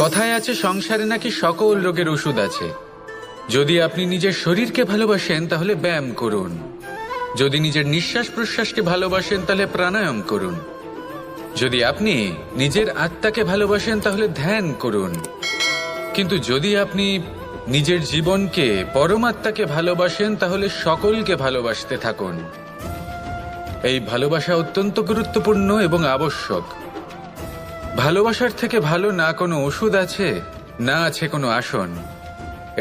কথায় আছে সংসারে নাকি সকল রোগের ওষুধ আছে। যদি আপনি নিজের শরীরকে ভালোবাসেন তাহলে ব্যায়াম করুন, যদি নিজের নিঃশ্বাস প্রশ্বাসকে ভালোবাসেন তাহলে প্রাণায়াম করুন, যদি আপনি নিজের আত্মাকে ভালোবাসেন তাহলে ধ্যান করুন, কিন্তু যদি আপনি নিজের জীবনকে পরমাত্মাকে ভালোবাসেন তাহলে সকলকে ভালোবাসতে থাকুন। এই ভালোবাসা অত্যন্ত গুরুত্বপূর্ণ এবং আবশ্যক। ভালোবাসার থেকে ভালো না কোনো ওষুধ আছে, না আছে কোনো আসন।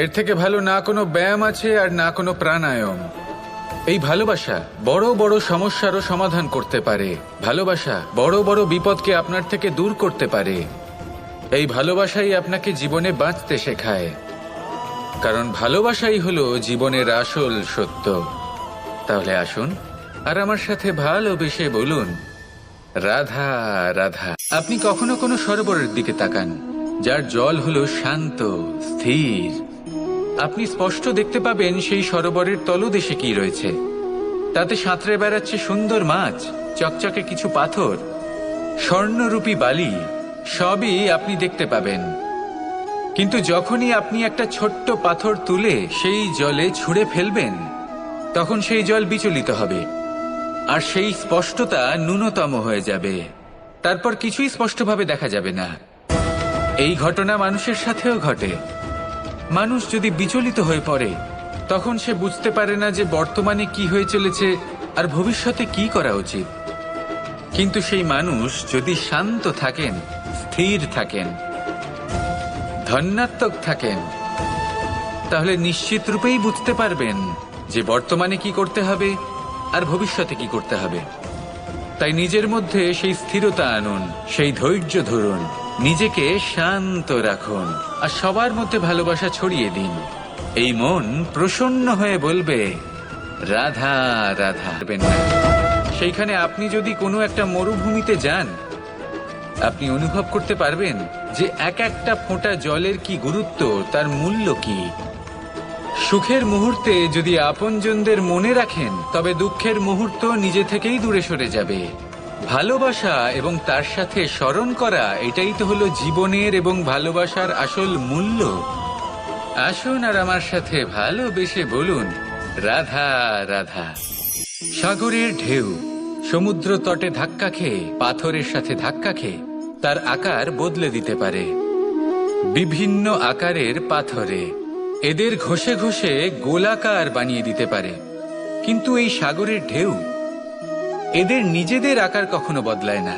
এর থেকে ভালো না কোনো ব্যায়াম আছে আর না কোনো প্রাণায়াম। এই ভালোবাসা বড় বড় সমস্যারও সমাধান করতে পারে। ভালোবাসা বড় বড় বিপদকে আপনার থেকে দূর করতে পারে। এই ভালোবাসাই আপনাকে জীবনে বাঁচতে শেখায়, কারণ ভালোবাসাই হলো জীবনের আসল সত্য। তাহলে আসুন আর আমার সাথে ভালোবেসে বলুন, রাধা রাধা। আপনি কখনো কোনো সরোবরের দিকে তাকান, যার জল হলো শান্ত, স্থির। আপনি স্পষ্ট দেখতে পাবেন সেই সরোবরের তলদেশে কি রয়েছে। তাতে সাঁতরে বেড়াচ্ছে সুন্দর মাছ, চকচকে কিছু পাথর, স্বর্ণরূপী বালি, সবই আপনি দেখতে পাবেন। কিন্তু যখনই আপনি একটা ছোট্ট পাথর তুলে সেই জলে ছুঁড়ে ফেলবেন, তখন সেই জল বিচলিত হবে আর সেই স্পষ্টতা ন্যূনতম হয়ে যাবে। তারপর কিছুই স্পষ্টভাবে দেখা যাবে না। এই ঘটনা মানুষের সাথেও ঘটে। মানুষ যদি বিচলিত হয়ে পড়ে, তখন সে বুঝতে পারে না যে বর্তমানে কি হয়ে চলেছে আর ভবিষ্যতে কি করা উচিত। কিন্তু সেই মানুষ যদি শান্ত থাকেন, স্থির থাকেন, ধন্যাত্মক থাকেন, তাহলে নিশ্চিত রূপেই বুঝতে পারবেন যে বর্তমানে কি করতে হবে আর ভবিষ্যতে কি করতে হবে। তাই নিজের মধ্যে সেই স্থিরতা আনুন, সেই ধৈর্য ধরুন, নিজেকে শান্ত রাখুন আর সবার মধ্যে ভালোবাসা ছড়িয়ে দিন। এই মন প্রসন্ন হয়ে বলবে রাধা রাধা। সেইখানে আপনি যদি কোনো একটা মরুভূমিতে যান, আপনি অনুভব করতে পারবেন যে এক একটা ফোঁটা জলের কি গুরুত্ব, তার মূল্য কি। সুখের মুহূর্তে যদি আপনজনদের মনে রাখেন, তবে দুঃখের মুহূর্ত নিজে থেকেই দূরে সরে যাবে। ভালোবাসা এবং তার সাথে স্মরণ করা, এটাই তো হলো জীবনের এবং ভালোবাসার আসল মূল্য। আসুন আর আমার সাথে ভালোবেসে বলুন, রাধা রাধা। সাগরের ঢেউ সমুদ্র তটে ধাক্কা খেয়ে, পাথরের সাথে ধাক্কা খেয়ে তার আকার বদলে দিতে পারে। বিভিন্ন আকারের পাথরে এদের ঘষে ঘষে গোলাকার বানিয়ে দিতে পারে, কিন্তু এই সাগরের ঢেউ এদের নিজেদের আকার কখনো বদলায় না।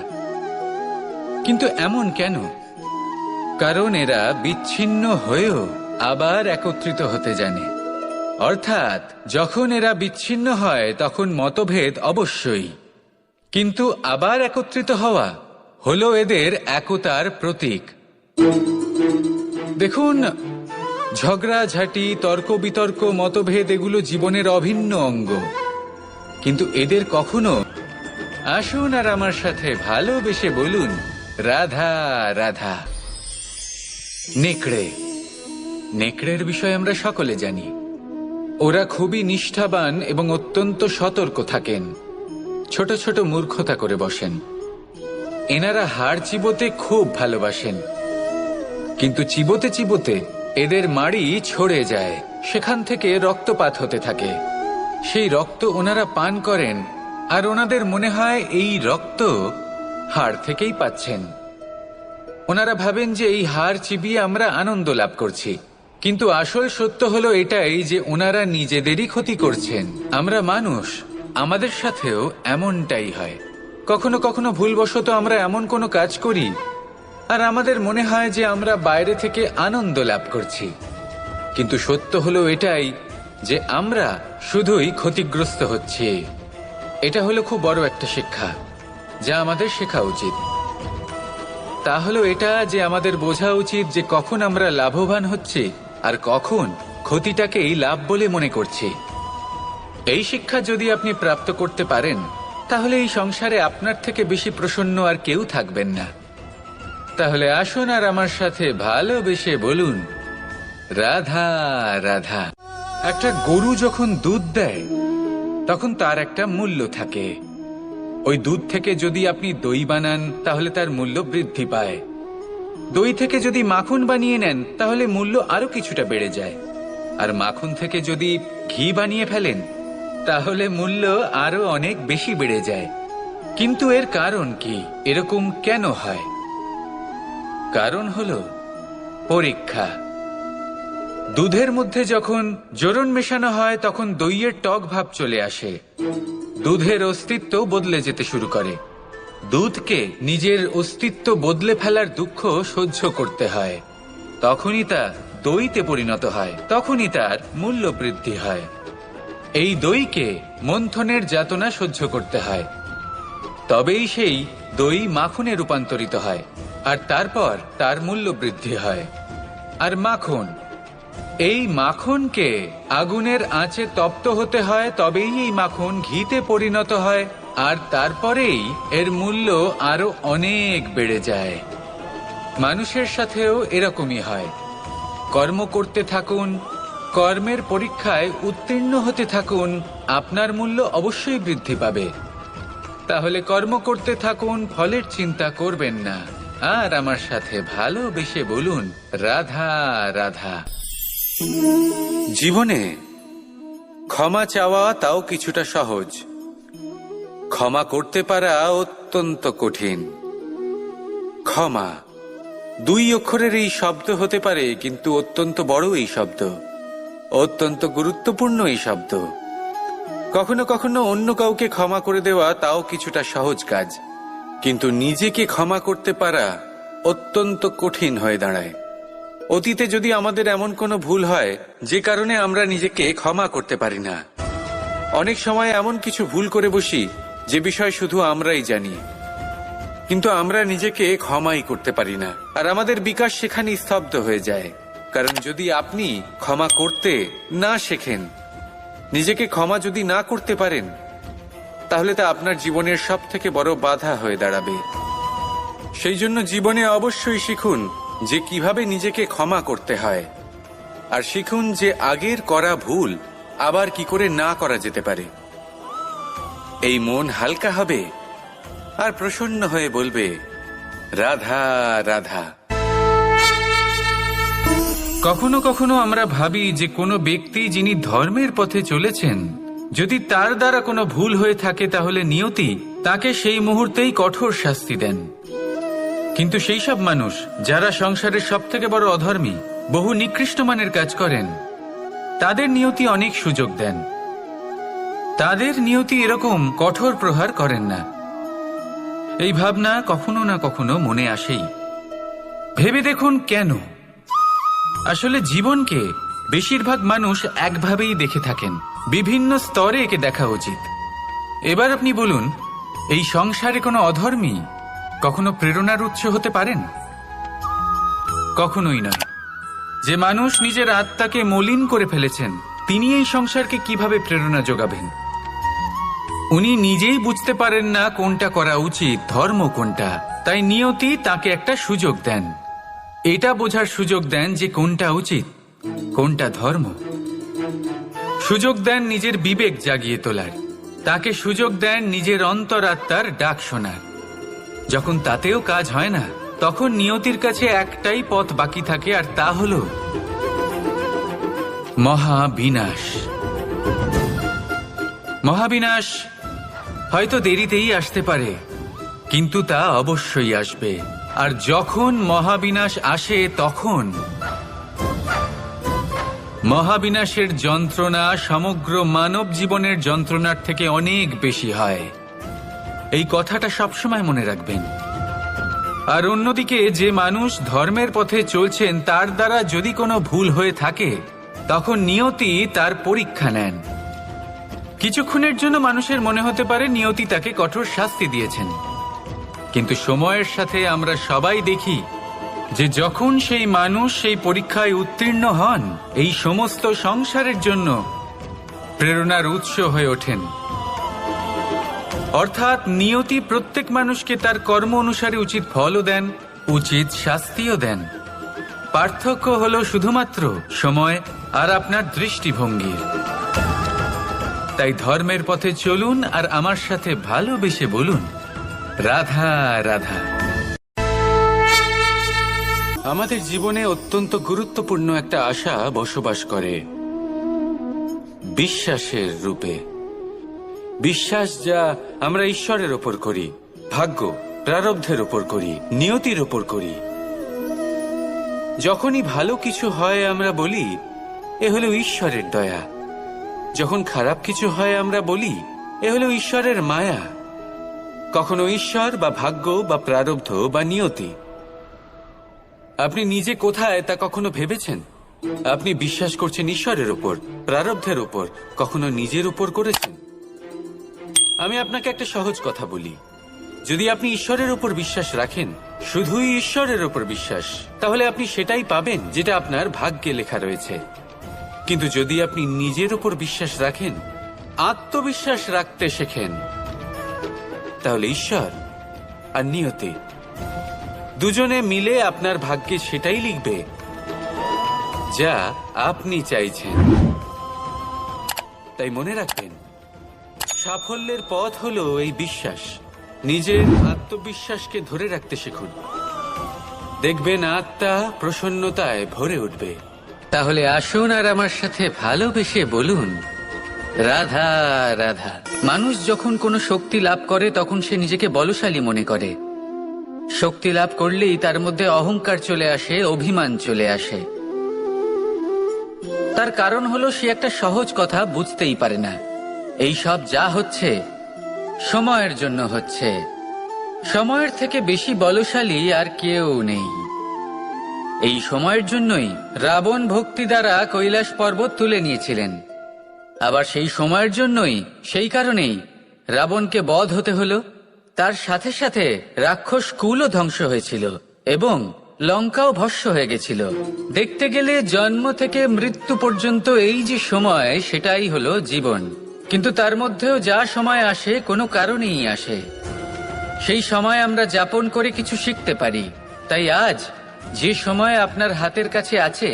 কিন্তু এমন কেন? কারণ এরা বিচ্ছিন্ন হয়েও আবার একত্রিত হতে জানে। অর্থাৎ যখন এরা বিচ্ছিন্ন হয় তখন মতভেদ অবশ্যই, কিন্তু আবার একত্রিত হওয়া হলো এদের একতার প্রতীক। দেখুন, ঝগড়াঝাঁটি, তর্ক বিতর্ক, মতভেদ এগুলো জীবনের অভিন্ন অঙ্গ, কিন্তু এদের কখনো। আসুন আর আমার সাথে ভালোবেসে বলুন, রাধা রাধা। নেকড়ে, নেকড়ের বিষয়ে আমরা সকলে জানি। ওরা খুবই নিষ্ঠাবান এবং অত্যন্ত সতর্ক থাকেন। ছোট ছোট মূর্খতা করে বসেন। এনারা হাড় চিবোতে খুব ভালোবাসেন, কিন্তু চিবোতে চিবোতে এদের মাড়ি ছড়ে যায়, সেখান থেকে রক্তপাত হতে থাকে। সেই রক্ত ওনারা পান করেন আর ওনাদের মনে হয় এই রক্ত হাড় থেকেই পাচ্ছেন। ওনারা ভাবেন যে এই হাড় চিবিয়ে আমরা আনন্দ লাভ করছি, কিন্তু আসল সত্য হলো এটাই যে ওনারা নিজেদেরই ক্ষতি করছেন। আমরা মানুষ, আমাদের সাথেও এমনটাই হয়। কখনো কখনো ভুলবশত আমরা এমন কোনো কাজ করি আর আমাদের মনে হয় যে আমরা বাইরে থেকে আনন্দ লাভ করছি, কিন্তু সত্য হলো এটাই যে আমরা শুধুই ক্ষতিগ্রস্ত হচ্ছি। এটা হলো খুব বড় একটা শিক্ষা যা আমাদের শেখা উচিত। তা হলো এটা যে আমাদের বোঝা উচিত যে কখন আমরা লাভবান হচ্ছি আর কখন ক্ষতিটাকেই লাভ বলে মনে করছি। এই শিক্ষা যদি আপনি প্রাপ্ত করতে পারেন, তাহলে এই সংসারে আপনার থেকে বেশি প্রসন্ন আর কেউ থাকবেন না। তাহলে আসুন আর আমার সাথে ভালোবেসে বলুন, রাধা রাধা। একটা গরু যখন দুধ দেয় তখন তার একটা মূল্য থাকে। ওই দুধ থেকে যদি আপনি দই বানান তাহলে তার মূল্য বৃদ্ধি পায়। দই থেকে যদি মাখন বানিয়ে নেন তাহলে মূল্য আরো কিছুটা বেড়ে যায়, আর মাখন থেকে যদি ঘি বানিয়ে ফেলেন তাহলে মূল্য আরো অনেক বেশি বেড়ে যায়। কিন্তু এর কারণ কি, এরকম কেন হয়? কারণ হলো পরীক্ষা। দুধের মধ্যে যখন জোরন মেশানো হয় তখন দইয়ের টক ভাব চলে আসে, দুধের অস্তিত্ব বদলে যেতে শুরু করে। দুধকে নিজের অস্তিত্ব বদলে ফেলার দুঃখ সহ্য করতে হয়, তখনই তা দইতে পরিণত হয়, তখনই তার মূল্য বৃদ্ধি হয়। এই দইকে মন্থনের যাতনা সহ্য করতে হয়, তবেই সেই দই মাখনে রূপান্তরিত হয়, আর তারপর তার মূল্য বৃদ্ধি হয়। আর মাখন, এই মাখনকে আগুনের আঁচে তপ্ত হতে হয়, তবেই এই মাখন ঘিতে পরিণত হয়, আর তারপরেই এর মূল্য আরো অনেক বেড়ে যায়। মানুষের সাথেও এরকমই হয়। কর্ম করতে থাকুন, কর্মের পরীক্ষায় উত্তীর্ণ হতে থাকুন, আপনার মূল্য অবশ্যই বৃদ্ধি পাবে। তাহলে কর্ম করতে থাকুন, ফলের চিন্তা করবেন না, আর আমার সাথে ভালোবেসে বলুন রাধা রাধা। জীবনে ক্ষমা চাওয়া তাও কিছুটা সহজ, ক্ষমা করতে পারা অত্যন্ত কঠিন। ক্ষমা 2 অক্ষরের এই শব্দ হতে পারে, কিন্তু অত্যন্ত বড় এই শব্দ, অত্যন্ত গুরুত্বপূর্ণ এই শব্দ। কখনো কখনো অন্য কাউকে ক্ষমা করে দেওয়া তাও কিছুটা সহজ কাজ, কিন্তু নিজেকে ক্ষমা করতে পারা অত্যন্ত কঠিন হয়ে দাঁড়ায়। অতীতে যদি আমাদের এমন কোনো ভুল হয় যে কারণে আমরা নিজেকে ক্ষমা করতে পারি না, অনেক সময় এমন কিছু ভুল করে বসি যে বিষয় শুধু আমরাই জানি, কিন্তু আমরা নিজেকে ক্ষমাই করতে পারি না, আর আমাদের বিকাশ সেখানেই স্তব্ধ হয়ে যায়। কারণ যদি আপনি ক্ষমা করতে না শেখেন, নিজেকে ক্ষমা যদি না করতে পারেন, তাহলে তা আপনার জীবনের সবথেকে বড় বাধা হয়ে দাঁড়াবে। সেই জন্য জীবনে অবশ্যই শিখুন যে কিভাবে নিজেকে ক্ষমা করতে হয়, আর শিখুন যে আগের করা ভুল আবার কি করে না করা যেতে পারে। এই মন হালকা হবে আর প্রসন্ন হয়ে বলবে রাধা রাধা। কখনো কখনো আমরা ভাবি যে কোনো ব্যক্তি যিনি ধর্মের পথে চলেছেন, যদি তার দ্বারা কোনো ভুল হয়ে থাকে তাহলে নিয়তি তাকে সেই মুহূর্তেই কঠোর শাস্তি দেন। কিন্তু সেই সব মানুষ যারা সংসারের সবথেকে বড় অধর্মী, বহু নিকৃষ্ট মানের কাজ করেন, তাদের নিয়তি অনেক সুযোগ দেন। তাদের নিয়তি এরকম কঠোর প্রহার করেন না। এই ভাবনা কখনো না কখনো মনে আসেই। ভেবে দেখুন কেন? আসলে জীবনকে বেশিরভাগ মানুষ একভাবেই দেখে থাকেন, বিভিন্ন স্তরে একে দেখা উচিত। এবার আপনি বলুন, এই সংসারে কোনো অধর্মী কখনো প্রেরণার উৎস হতে পারেন? কখনোই নয়। যে মানুষ নিজের আত্মাকে মলিন করে ফেলেছেন, তিনি এই সংসারকে কিভাবে প্রেরণা যোগাবেন? উনি নিজেই বুঝতে পারেন না কোনটা করা উচিত, ধর্ম কোনটা। তাই নিয়তি তাকে একটা সুযোগ দেন, এটা বোঝার সুযোগ দেন যে কোনটা উচিত, কোনটা ধর্ম। সুযোগ দেন নিজের বিবেক জাগিয়ে তোলার, তাকে সুযোগ দেন নিজের অন্তরাত্মার ডাক শোনার। যখন তাতেও কাজ হয় না, তখন নিয়তির কাছে একটাই পথ বাকি থাকে, আর তা হল মহাবিনাশ। মহাবিনাশ হয়তো দেরিতেই আসতে পারে, কিন্তু তা অবশ্যই আসবে। আর যখন মহাবিনাশ আসে, তখন মহাবিনাশের যন্ত্রণা সমগ্র মানব জীবনের যন্ত্রণার থেকে অনেক বেশি হয়। এই কথাটা সবসময় মনে রাখবেন। আর অন্যদিকে যে মানুষ ধর্মের পথে চলছেন, তার দ্বারা যদি কোনো ভুল হয়ে থাকে, তখন নিয়তি তার পরীক্ষা নেন। কিছুক্ষণের জন্য মানুষের মনে হতে পারে নিয়তি তাকে কঠোর শাস্তি দিয়েছেন, কিন্তু সময়ের সাথে আমরা সবাই দেখি যে যখন সেই মানুষ সেই পরীক্ষায় উত্তীর্ণ হন, এই সমস্ত সংসারের জন্য প্রেরণার উৎস হয়ে ওঠেন। অর্থাৎ নিয়তি প্রত্যেক মানুষকে তার কর্ম অনুসারে উচিত ফলও দেন, উচিত শাস্তিও দেন। পার্থক্য হলো শুধুমাত্র সময় আর আপনার দৃষ্টিভঙ্গির। তাই ধর্মের পথে চলুন আর আমার সাথে ভালোবেসে বলুন রাধা রাধা। আমাদের জীবনে অত্যন্ত গুরুত্বপূর্ণ একটা আশা বসবাস করে বিশ্বাসের রূপে। বিশ্বাস যা আমরা ঈশ্বরের ওপর করি, ভাগ্য প্রারব্ধের ওপর করি, নিয়তির ওপর করি। যখনই ভালো কিছু হয় আমরা বলি এ হলো ঈশ্বরের দয়া, যখন খারাপ কিছু হয় আমরা বলি এ হলো ঈশ্বরের মায়া। কখনো ঈশ্বর বা ভাগ্য বা প্রারব্ধ বা নিয়তি। আপনি নিজে কোথায় তা কখনো ভেবেছেন? আপনি বিশ্বাস করছেন ঈশ্বরের উপর, প্রারব্ধের উপর, কখনো নিজের উপর করেছেন? আমি আপনাকে একটা সহজ কথা বলি, যদি আপনি ঈশ্বরের উপর বিশ্বাস রাখেন, শুধুই ঈশ্বরের উপর বিশ্বাস, তাহলে আপনি সেটাই পাবেন যেটা আপনার ভাগ্যে লেখা রয়েছে। কিন্তু যদি আপনি নিজের উপর বিশ্বাস রাখেন, আত্মবিশ্বাস রাখতে শেখেন, তাহলে ঈশ্বর আর নিয়তি দুজনে মিলে আপনার ভাগ্যে সেটাই লিখবে যা আপনি চাইছেন। তাই মনে রাখবেন, সাফল্যের পথ হলো এই বিশ্বাস। নিজের আত্মবিশ্বাসকে ধরে রাখতে শিখুন, দেখবেন আত্মা প্রসন্নতায় ভরে উঠবে। তাহলে আসুন আর আমার সাথে ভালোবেসে বলুন, রাধা রাধা। মানুষ যখন কোনো শক্তি লাভ করে তখন সে নিজেকে বলশালী মনে করে। শক্তি লাভ করলেই তার মধ্যে অহংকার চলে আসে, অভিমান চলে আসে। তার কারণ হলো সে একটা সহজ কথা বুঝতেই পারে না। এই সব যা হচ্ছে সময়ের জন্য হচ্ছে। সময়ের থেকে বেশি বলশালী আর কেউ নেই। এই সময়ের জন্যই রাবণ ভক্তি দ্বারা কৈলাস পর্বত তুলে নিয়েছিলেন। আবার সেই সময়ের জন্যই, সেই কারণেই রাবণকে বধ হতে হলো। তার সাথে সাথে রাক্ষস কুলও ধ্বংস হয়েছিল এবং লঙ্কাও ভস্ম হয়ে গেছিল। দেখতে গেলে জন্ম থেকে মৃত্যু পর্যন্ত এই যে সময়, সেটাই হলো জীবন। কিন্তু তার মধ্যেও যা সময় আসে কোনো কারণেই আসে। সেই সময় আমরা যাপন করে কিছু শিখতে পারি। তাই আজ যে সময় আপনার হাতের কাছে আছে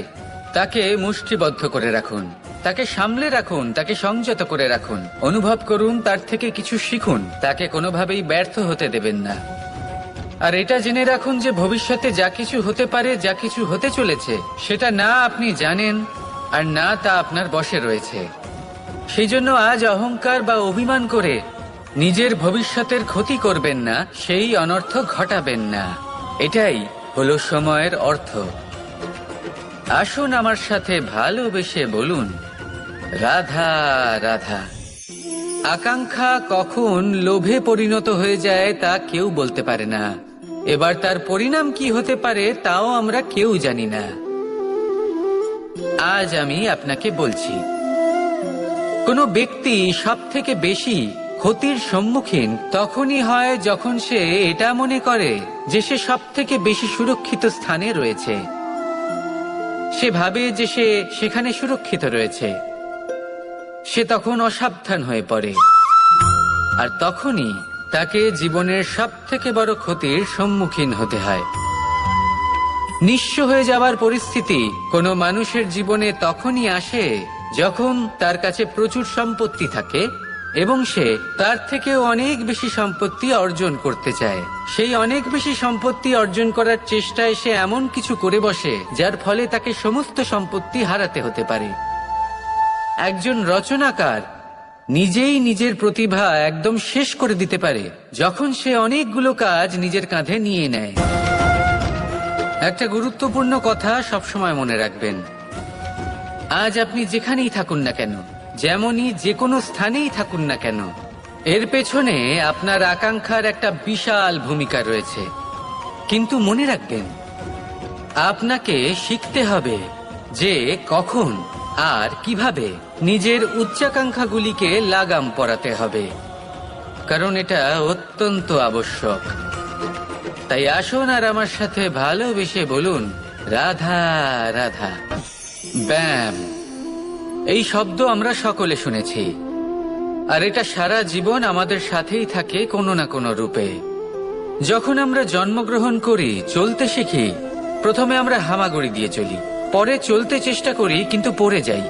তাকে মুষ্টিবদ্ধ করে রাখুন, তাকে সামলে রাখুন, তাকে সংযত করে রাখুন, অনুভব করুন, তার থেকে কিছু শিখুন, তাকে কোনোভাবেই ব্যর্থ হতে দেবেন না। আর এটা জেনে রাখুন যে ভবিষ্যতে যা কিছু হতে পারে, যা কিছু হতে চলেছে, সেটা না আপনি জানেন আর না তা আপনার বশে রয়েছে। সেই জন্য আজ অহংকার বা অভিমান করে নিজের ভবিষ্যতের ক্ষতি করবেন না, সেই অনর্থ ঘটাবেন না। এটাই হলো সময়ের অর্থ। আসুন আমার সাথে ভালোবেসে বলুন, রাধা রাধা। আকাঙ্ক্ষা কখন লোভে পরিণত হয়ে যায় তা কেউ বলতে পারে না। এবার তার পরিণাম কি হতে পারে তাও আমরা কেউ জানি না। আজ আমি আপনাকে বলছি, কোনো ব্যক্তি সব থেকে বেশি ক্ষতির সম্মুখীন তখনই হয় যখন সে এটা মনে করে যে সে সব থেকে বেশি সুরক্ষিত স্থানে রয়েছে। সে ভাবে যে সে সেখানে সুরক্ষিত রয়েছে। সে তখন অসাবধান হয়ে পড়ে, আর তখনই তাকে জীবনের সব থেকে বড় ক্ষতির সম্মুখীন হতে হয়। নিঃস্ব হয়ে যাওয়ার পরিস্থিতি কোনো মানুষের জীবনে তখনই আসে যখন তার কাছে প্রচুর সম্পত্তি থাকে এবং সে তার থেকেও অনেক বেশি সম্পত্তি অর্জন করতে চায়। সেই অনেক বেশি সম্পত্তি অর্জন করার চেষ্টায় সে এমন কিছু করে বসে যার ফলে তাকে সমস্ত সম্পত্তি হারাতে হতে পারে। একজন রচনাকার নিজেই নিজের প্রতিভা একদম শেষ করে দিতে পারে যখন সে অনেকগুলো কাজ নিজের কাঁধে নিয়ে নেয়। একটা গুরুত্বপূর্ণ কথা সবসময় মনে রাখবেন, আজ আপনি যেখানেই থাকুন না কেন, যেমনই যে কোনো স্থানেই থাকুন না কেন, এর পেছনে আপনার আকাঙ্ক্ষার একটা বিশাল ভূমিকা রয়েছে। কিন্তু মনে রাখবেন, আপনাকে শিখতে হবে যে কখন আর কিভাবে নিজের উচ্চাকাঙ্ক্ষাগুলিকে লাগাম পরাতে হবে, কারণ এটা অত্যন্ত আবশ্যক। তাই আসুন আর আমার সাথে ভালোবেসে বলুন, রাধা রাধা। ব্যায়াম, এই শব্দ আমরা সকলে শুনেছি, আর এটা সারা জীবন আমাদের সাথেই থাকে কোনো না কোনো রূপে। যখন আমরা জন্মগ্রহণ করি, চলতে শিখি, প্রথমে আমরা হামাগুড়ি দিয়ে চলি, পরে চলতে চেষ্টা করি কিন্তু পড়ে যাই।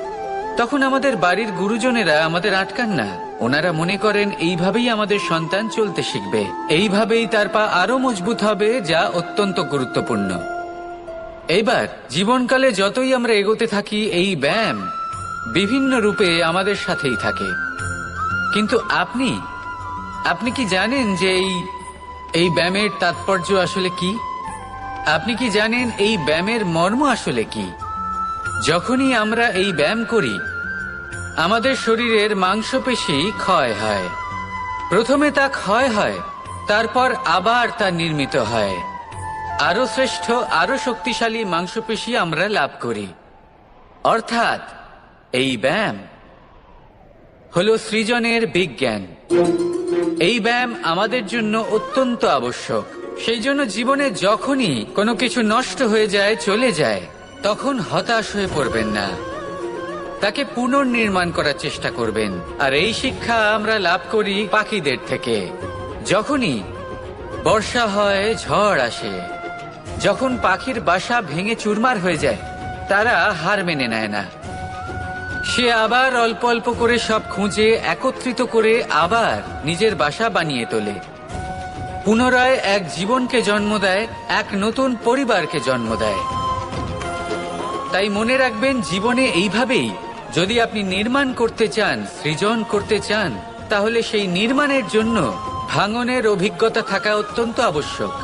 তখন আমাদের বাড়ির গুরুজনেরা আমাদের আটকান না। ওনারা মনে করেন এইভাবেই আমাদের সন্তান চলতে শিখবে, এইভাবেই তার পা আরো মজবুত হবে, যা অত্যন্ত গুরুত্বপূর্ণ। এইবার জীবনকালে যতই আমরা এগোতে থাকি, এই ব্যায়াম বিভিন্ন রূপে আমাদের সাথেই থাকে। কিন্তু আপনি কি জানেন যে এই ব্যায়ামের তাৎপর্য আসলে কি? আপনি কি জানেন এই ব্যায়ামের মর্ম আসলে কি? যখনই আমরা এই ব্যায়াম করি, আমাদের শরীরের মাংসপেশি ক্ষয় হয়। প্রথমে তা ক্ষয় হয়, তারপর আবার তা নির্মিত হয়। আরো শ্রেষ্ঠ, আরো শক্তিশালী মাংসপেশি আমরা লাভ করি। অর্থাৎ এই ব্যায়াম হলো সৃজনের বিজ্ঞান। এই ব্যায়াম আমাদের জন্য অত্যন্ত আবশ্যক। সেই জন্য জীবনে যখনই কোনো কিছু নষ্ট হয়ে যায়, চলে যায়, তখন হতাশ হয়ে পড়বেন না, তাকে পুনর্নির্মাণ করার চেষ্টা করবেন। আর এই শিক্ষা আমরা লাভ করি পাখিদের থেকে। যখনই বর্ষা হয়, ঝড় আসে, যখন পাখির বাসা ভেঙে চুরমার হয়ে যায়, তারা হার মেনে নেয় না। সে আবার অল্প অল্প করে সব খুঁজে একত্রিত করে আবার নিজের বাসা বানিয়ে তোলে। পুনরায় এক জীবনকে জন্ম দেয়, এক নতুন পরিবারকে জন্ম দেয়। তাই মনে রাখবেন, জীবনে এইভাবেই যদি আপনি নির্মাণ করতে চান, সৃজন করতে চান, তাহলে সেই নির্মাণের জন্য ভাঙনের অভিজ্ঞতা থাকা অত্যন্ত আবশ্যক।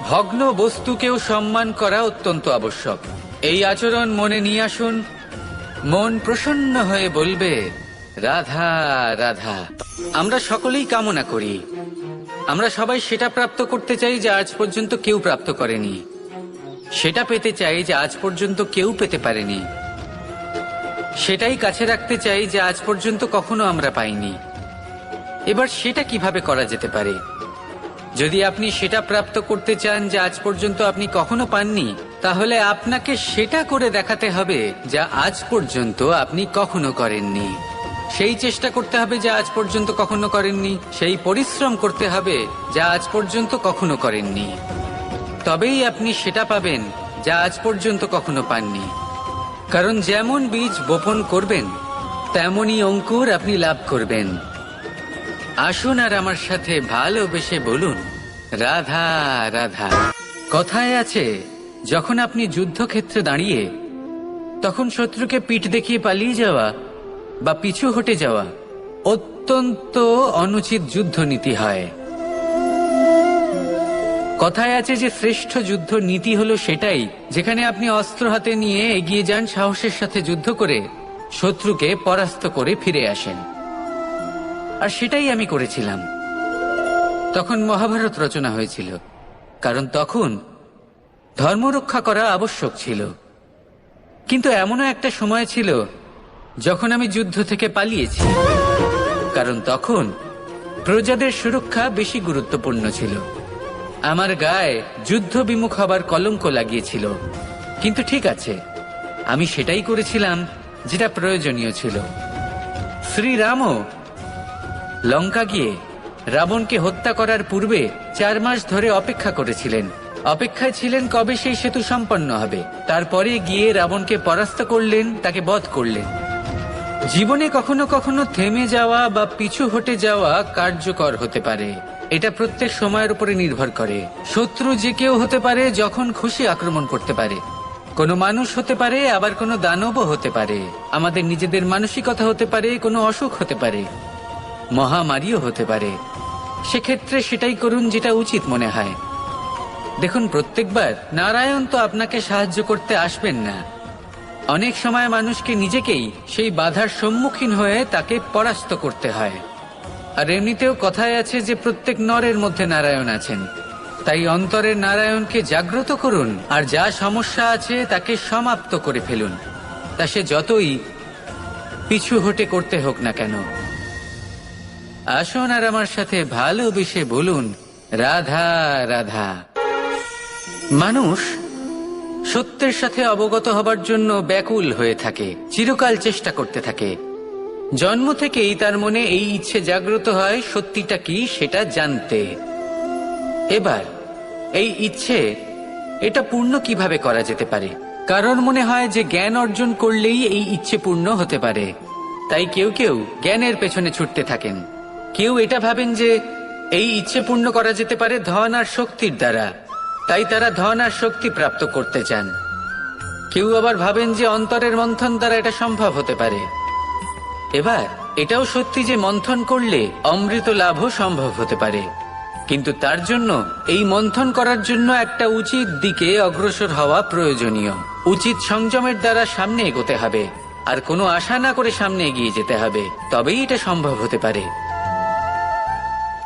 ভগ্ন বস্তুকেও সম্মান করা অত্যন্ত আবশ্যক। এই আচরণ মনে নিয়ে আসুন, মন প্রসন্ন হয়ে বলবে, রাধা রাধা। আমরা সকলেই কামনা করি, আমরা সবাই সেটা প্রাপ্ত করতে চাই যা আজ পর্যন্ত কেউ প্রাপ্ত করেনি, সেটা পেতে চাই যা আজ পর্যন্ত কেউ পেতে পারেনি, সেটাই কাছে রাখতে চাই যা আজ পর্যন্ত কখনো আমরা পাইনি। এবার সেটা কিভাবে করা যেতে পারে? যদি আপনি সেটা প্রাপ্ত করতে চান যা আজ পর্যন্ত আপনি কখনো পাননি, তাহলে আপনাকে সেটা করে দেখাতে হবে যা আজ পর্যন্ত আপনি কখনো করেননি। সেই চেষ্টা করতে হবে যা আজ পর্যন্ত কখনো করেননি, সেই পরিশ্রম করতে হবে যা আজ পর্যন্ত কখনো করেননি। তবেই আপনি সেটা পাবেন যা আজ পর্যন্ত কখনো পাননি। কারণ যেমন বীজ বপন করবেন, তেমনই অঙ্কুর আপনি লাভ করবেন। আসুন আর আমার সাথে ভালোবেসে বলুন, রাধা রাধা। কথায় আছে, যখন আপনি যুদ্ধক্ষেত্রে দাঁড়িয়ে, তখন শত্রুকে পিঠ দেখিয়ে পালিয়ে যাওয়া বা পিছু হটে যাওয়া অত্যন্ত অনুচিত যুদ্ধনীতি হয়। কথায় আছে যে শ্রেষ্ঠ যুদ্ধ নীতি হলো সেটাই যেখানে আপনি অস্ত্র হাতে নিয়ে এগিয়ে যান, সাহসের সাথে যুদ্ধ করে শত্রুকে পরাস্ত করে ফিরে আসেন। আর সেটাই আমি করেছিলাম। তখন মহাভারত রচনা হয়েছিল, কারণ তখন ধর্ম রক্ষা করা আবশ্যক ছিল। কিন্তু এমনও একটা সময় ছিল যখন আমি যুদ্ধ থেকে পালিয়েছি, কারণ তখন প্রজাদের সুরক্ষা বেশি গুরুত্বপূর্ণ ছিল। আমার গায়ে যুদ্ধ বিমুখ হবার কলঙ্ক লাগিয়েছিল। কিন্তু ঠিক আছে, আমি সেটাই করেছিলাম যেটা প্রয়োজনীয় ছিল। শ্রীরামও লঙ্কা গিয়ে রাবণকে হত্যা করার পূর্বে 4 মাস ধরে অপেক্ষা করেছিলেন। অপেক্ষায় ছিলেন কবে সেই সেতু সম্পন্ন হবে। তারপরে গিয়ে রাবণকে পরাস্ত করলেন, তাকে বধ করলেন। জীবনে কখনো কখনো থেমে যাওয়া বা পিছু হটে যাওয়া কার্যকর হতে পারে। এটা প্রত্যেক সময়ের উপরে নির্ভর করে। শত্রু যে কেউ হতে পারে, যখন খুশি আক্রমণ করতে পারে। কোনো মানুষ হতে পারে, আবার কোনো দানবও হতে পারে। আমাদের নিজেদের মানসিকতা হতে পারে, কোনো অসুখ হতে পারে, মহামারীও হতে পারে। সেক্ষেত্রে সেটাই করুন যেটা উচিত মনে হয়। দেখুন, প্রত্যেকবার নারায়ণ তো আপনাকে সাহায্য করতে আসবেন না। অনেক সময় মানুষকে নিজেকেই সেই বাধার সম্মুখীন হয়ে তাকে পরাস্ত করতে হয়। আর এমনিতেও কথায় আছে যে প্রত্যেক নরের মধ্যে নারায়ণ আছেন। তাই অন্তরের নারায়ণকে জাগ্রত করুন, আর যা সমস্যা আছে তাকে সমাপ্ত করে ফেলুন, তা সে যতই পিছু হটে করতে হোক না কেন। আসুন আর আমার সাথে ভালোবেসে বলুন, রাধা রাধা। মানুষ সত্যের সাথে অবগত হবার জন্য ব্যাকুল হয়ে থাকে, চিরকাল চেষ্টা করতে থাকে। জন্ম থেকেই তার মনে এই ইচ্ছে জাগ্রত হয় সত্যিটা কি সেটা জানতে। এবার এই ইচ্ছে, এটা পূর্ণ কিভাবে করা যেতে পারে? কারণ মনে হয় যে জ্ঞান অর্জন করলেই এই ইচ্ছে পূর্ণ হতে পারে। তাই কেউ কেউ জ্ঞানের পেছনে ছুটতে থাকেন। কেউ এটা ভাবেন যে এই ইচ্ছে পূর্ণ করা যেতে পারে ধন আর শক্তির দ্বারা, তাই তারা ধন আর শক্তি প্রাপ্ত করতে চান। কেউ আবার ভাবেন যে অন্তরের মন্থন দ্বারা এটা সম্ভব হতে পারে। এবার এটাও সত্যি যে মন্থন করলে অমৃত লাভও সম্ভব হতে পারে, কিন্তু তার জন্য এই মন্থন করার জন্য একটা উচিত দিকে অগ্রসর হওয়া প্রয়োজনীয়। উচিত সংযমের দ্বারা সামনে এগোতে হবে, আর কোনো আশা না করে সামনে এগিয়ে যেতে হবে, তবেই এটা সম্ভব হতে পারে।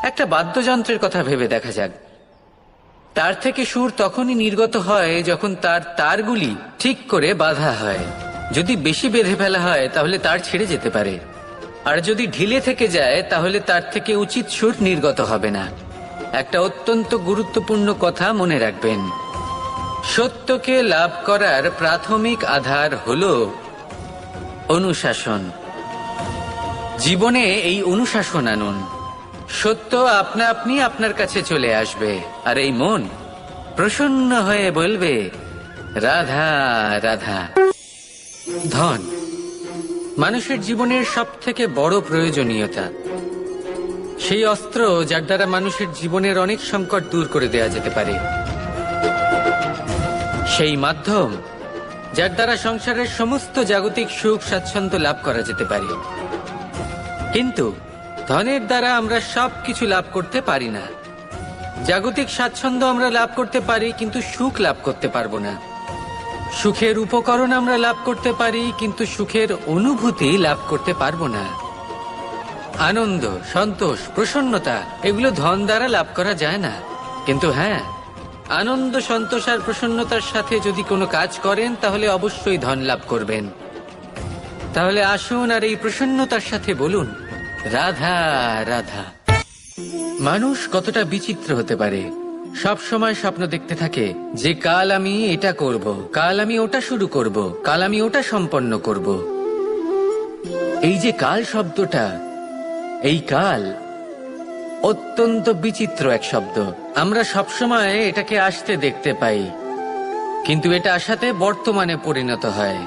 একটা বাদ্যযন্ত্রের কথা ভেবে দেখা যাক। তার থেকে সুর তখনই নির্গত হয় যখন তার তারগুলি ঠিক করে বাঁধা হয়। যদি বেশি বেঁধে ফেলা হয় তাহলে তার ছিঁড়ে যেতে পারে, আর যদি ঢিলে থেকে যায় তাহলে তার থেকে উচিত সুর নির্গত হবে না। একটা অত্যন্ত গুরুত্বপূর্ণ কথা মনে রাখবেন, সত্যকে লাভ করার প্রাথমিক আধার হলো অনুশাসন। জীবনে এই অনুশাসন আনুন, সত্য আপনা আপনি আপনার কাছে চলে আসবে, আর এই মন প্রসন্ন হয়ে বলবে রাধা রাধা। ধন মানুষের জীবনের সব থেকে বড় প্রয়োজনীয়তা, সেই অস্ত্র যার দ্বারা মানুষের জীবনের অনেক সংকট দূর করে দেয়া যেতে পারে, সেই মাধ্যম যার দ্বারা সংসারের সমস্ত জাগতিক সুখ স্বাচ্ছন্দ্য লাভ করা যেতে পারে। কিন্তু ধনের দ্বারা আমরা সবকিছু লাভ করতে পারি না। জাগতিক স্বাচ্ছন্দ্য আমরা লাভ করতে পারি, কিন্তু সুখ লাভ করতে পারবো না। সুখের উপকরণ আমরা লাভ করতে পারি, কিন্তু সুখের অনুভূতি লাভ করতে পারবো না। আনন্দ, সন্তোষ, প্রসন্নতা এগুলো ধন দ্বারা লাভ করা যায় না। কিন্তু হ্যাঁ, আনন্দ, সন্তোষ আর প্রসন্নতার সাথে যদি কোনো কাজ করেন তাহলে অবশ্যই ধন লাভ করবেন। তাহলে আসুন আর এই প্রসন্নতার সাথে বলুন রাধা রাধা। মানুষ কতটা বিচিত্র হতে পারে, সব সময় স্বপ্ন দেখতে থাকে যে কাল আমি এটা করব, কাল আমি ওটা শুরু করব, কাল আমি ওটা সম্পন্ন করব। এই যে কাল শব্দটা, এই কাল অত্যন্ত বিচিত্র এক শব্দ। আমরা সবসময় এটাকে আসতে দেখতে পাই, কিন্তু এটা আসাতে বর্তমানে পরিণত হয়।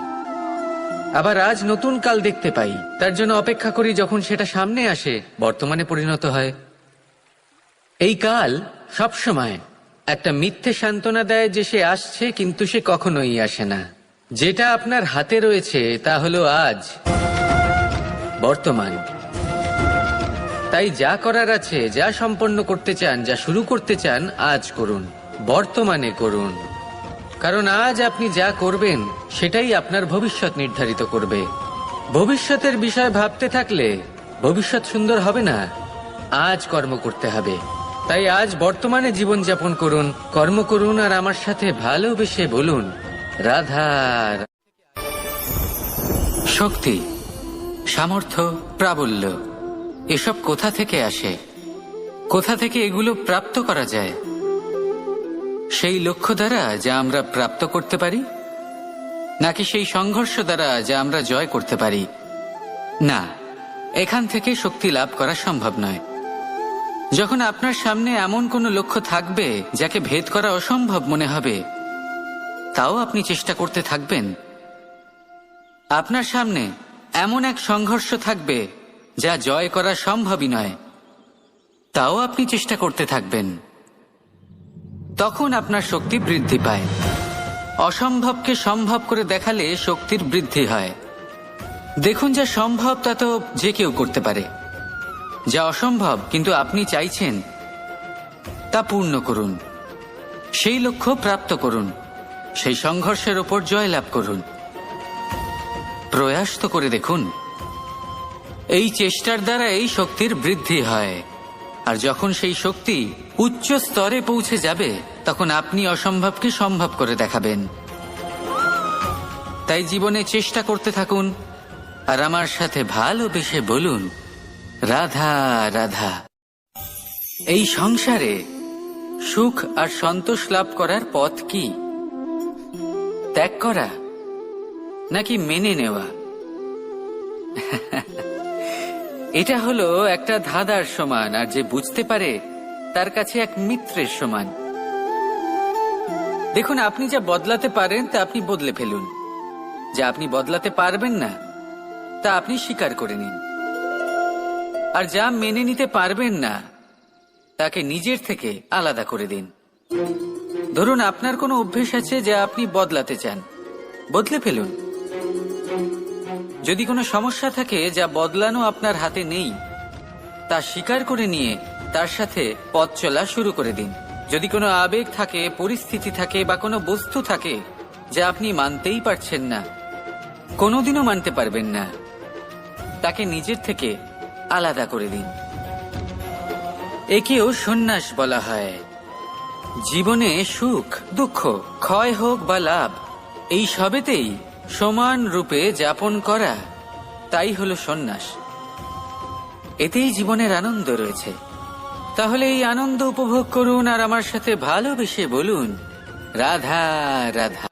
আবার আজ নতুন কাল দেখতে পাই, তার জন্য অপেক্ষা করি, যখন সেটা সামনে আসে বর্তমানে পরিণত হয়। এই কাল সবসময় একটা মিথ্যে সান্ত্বনা দেয় যে সে আসছে, কিন্তু সে কখনোই আসে না। যেটা আপনার হাতে রয়েছে তা হলো আজ, বর্তমান। তাই যা করার আছে, যা সম্পন্ন করতে চান, যা শুরু করতে চান, আজ করুন, বর্তমানে করুন। কারণ আজ আপনি যা করবেন সেটাই আপনার ভবিষ্যৎ নির্ধারিত করবে। ভবিষ্যতের বিষয় ভাবতে থাকলে ভবিষ্যৎ সুন্দর হবে না। আজ কর্ম করতে হবে। তাই আজ বর্তমানে জীবনযাপন করুন, কর্ম করুন, আর আমার সাথে ভালোবেসে বলুন রাধা। শক্তি, সামর্থ্য, প্রাবল্য এসব কোথা থেকে আসে? কোথা থেকে এগুলো প্রাপ্ত করা যায়? সেই লক্ষ্য দ্বারা যা আমরা প্রাপ্ত করতে পারি, নাকি সেই সংঘর্ষ দ্বারা যা আমরা জয় করতে পারি? না, এখান থেকে শক্তি লাভ করা সম্ভব নয়। যখন আপনার সামনে এমন কোনো লক্ষ্য থাকবে যাকে ভেদ করা অসম্ভব মনে হবে, তাও আপনি চেষ্টা করতে থাকবেন। আপনার সামনে এমন এক সংঘর্ষ থাকবে যা জয় করা সম্ভবই নয়, তাও আপনি চেষ্টা করতে থাকবেন। তখন আপনার শক্তি বৃদ্ধি পায়। অসম্ভবকে সম্ভব করে দেখালে শক্তির বৃদ্ধি হয়। দেখুন, যা সম্ভব তা তো যে কেউ করতে পারে। যা অসম্ভব কিন্তু আপনি চাইছেন, তা পূর্ণ করুন। সেই লক্ষ্য প্রাপ্ত করুন, সেই সংঘর্ষের ওপর জয়লাভ করুন। প্রয়াস তো করে দেখুন। এই চেষ্টার দ্বারা এই শক্তির বৃদ্ধি হয়, আর যখন সেই শক্তি উচ্চ স্তরে পৌঁছে যাবে তখন আপনি অসম্ভবকে সম্ভব করে দেখাবেন। তাই জীবনে চেষ্টা করতে থাকুন, আর আমার সাথে ভালোবেসে বলুন রাধা রাধা। এই সংসারে সুখ আর সন্তোষ লাভ করার পথ কি? ত্যাগ করা নাকি মেনে নেওয়া? এটা হলো একটা ধাঁধার সমান, আর যে বুঝতে পারে তার কাছে এক মিত্রের সমান। দেখুন, আপনি যা বদলাতে পারেন তা আপনি বদলে ফেলুন, যা আপনি বদলাতে পারবেন না তা আপনি স্বীকার করে নিন, আর যা মেনে নিতে পারবেন না তাকে নিজের থেকে আলাদা করে দিন। ধরুন, আপনার কোনো অভ্যেস আছে যা আপনি বদলাতে চান, বদলে ফেলুন। যদি কোনো সমস্যা থাকে যা বদলানো আপনার হাতে নেই, তা স্বীকার করে নিয়ে তার সাথে পথ চলা শুরু করে দিন। যদি কোনো আবেগ থাকে, পরিস্থিতি থাকে বা কোনো বস্তু থাকে যা আপনি মানতেই পারছেন না, কোনোদিনও মানতে পারবেন না, তাকে নিজের থেকে আলাদা করে দিন। একেও সন্ন্যাস বলা হয়। জীবনে সুখ দুঃখ, ক্ষয় হোক বা লাভ, এই সবেতেই সমান রূপে যাপন করা, তাই হলো সন্ন্যাস। এতেই জীবনের আনন্দ রয়েছে। তাহলে এই আনন্দ উপভোগ করুন আর আমার সাথে ভালোবেসে বলুন, রাধা রাধা।